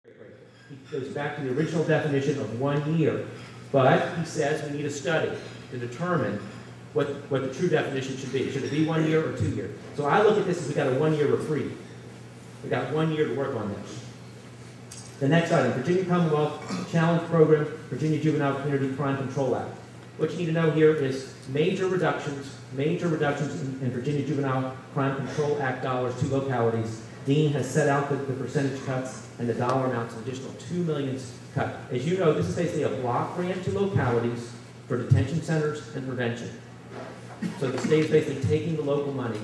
He goes back to the original definition of 1 year, but he says we need a study to determine what the true definition should be. Should it be 1 year or 2 years? So I look at this as we got a 1 year reprieve. We got 1 year to work on this. The next item, Virginia Commonwealth Challenge Program, Virginia Juvenile Community Crime Control Act. What you need to know here is major reductions in Virginia Juvenile Crime Control Act dollars to localities. Dean has set out the percentage cuts and the dollar amounts, an additional $2 million cut. As you know, this is basically a block grant to localities for detention centers and prevention. So the state is basically taking the local money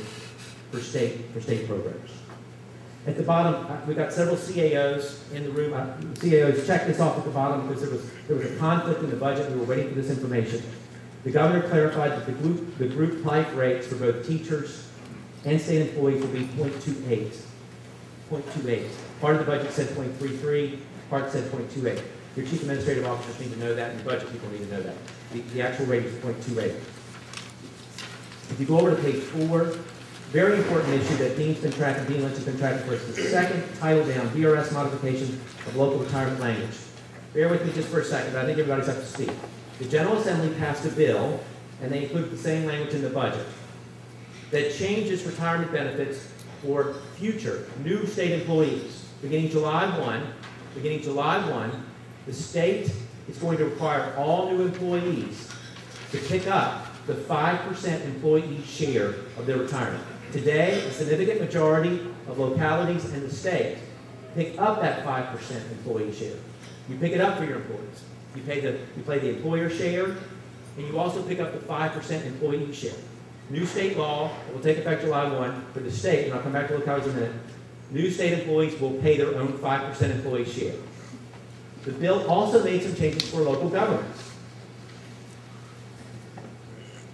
for state programs. At the bottom, we've got several CAOs in the room. CAOs checked this off at the bottom because there was a conflict in the budget. We were waiting for this information. The governor clarified that the group life rates for both teachers and state employees will be 0.28. 0.28. Part of the budget said 0.33, part said 0.28. Your chief administrative officers need to know that, and your budget people need to know that. The actual rate is 0.28. If you go over to page 4, very important issue that Dean Lynch has been tracking for us. The second title down, VRS modification of local retirement language. Bear with me just for a second, but I think everybody's up to speed. The General Assembly passed a bill, and they included the same language in the budget, that changes retirement benefits for future new state employees. Beginning July 1, the state is going to require all new employees to pick up the 5% employee share of their retirement. Today, a significant majority of localities in the state pick up that 5% employee share. You pick it up for your employees. You pay the employer share, and you also pick up the 5% employee share. New state law that will take effect July 1 for the state, and I'll come back to localities in a minute. New state employees will pay their own 5% employee share. The bill also made some changes for local governments.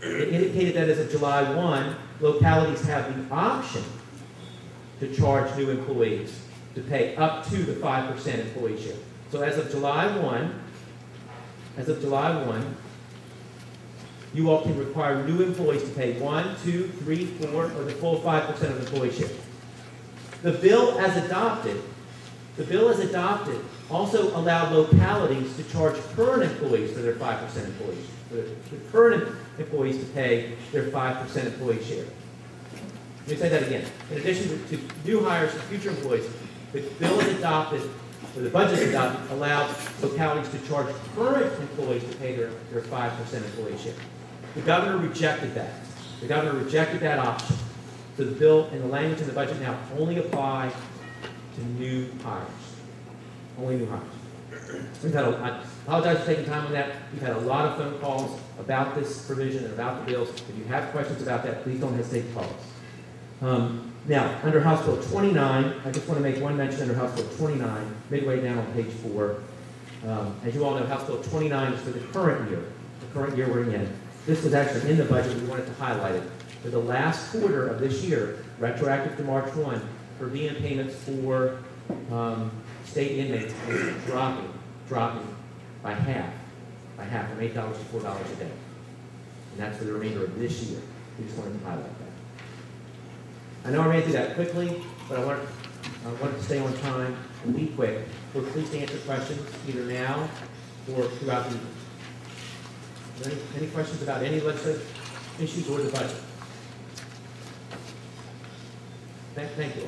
It indicated that as of July 1, localities have the option to charge new employees to pay up to the 5% employee share. So as of July 1, you all can require new employees to pay 1, 2, 3, 4, or the full 5% of employee share. The bill as adopted also allowed localities to charge current employees for their 5% employees, for the current employees to pay their 5% employee share. Let me say that again. In addition to new hires and future employees, the bill is adopted, or the budget is adopted, allowed localities to charge current employees to pay their 5% employee share. The governor rejected that. The governor rejected that option. So the bill and the language in the budget now only apply to new hires. Only new hires. I apologize for taking time on that. We've had a lot of phone calls about this provision and about the bills. If you have questions about that, please don't hesitate to call us. Now, under House Bill 29, I just want to make one mention under House Bill 29, midway down on page 4. As you all know, House Bill 29 is for the current year we're in. This was actually in the budget. We wanted to highlight it. For the last quarter of this year, retroactive to March 1, per diem payments for state inmates is dropping by half, from $8 to $4 a day. And that's for the remainder of this year. We just wanted to highlight that. I know I ran through that quickly, but I wanted to stay on time and be quick. We're pleased to answer questions either now or throughout the evening. Are there any questions about any legislative issues or the budget? Thank you.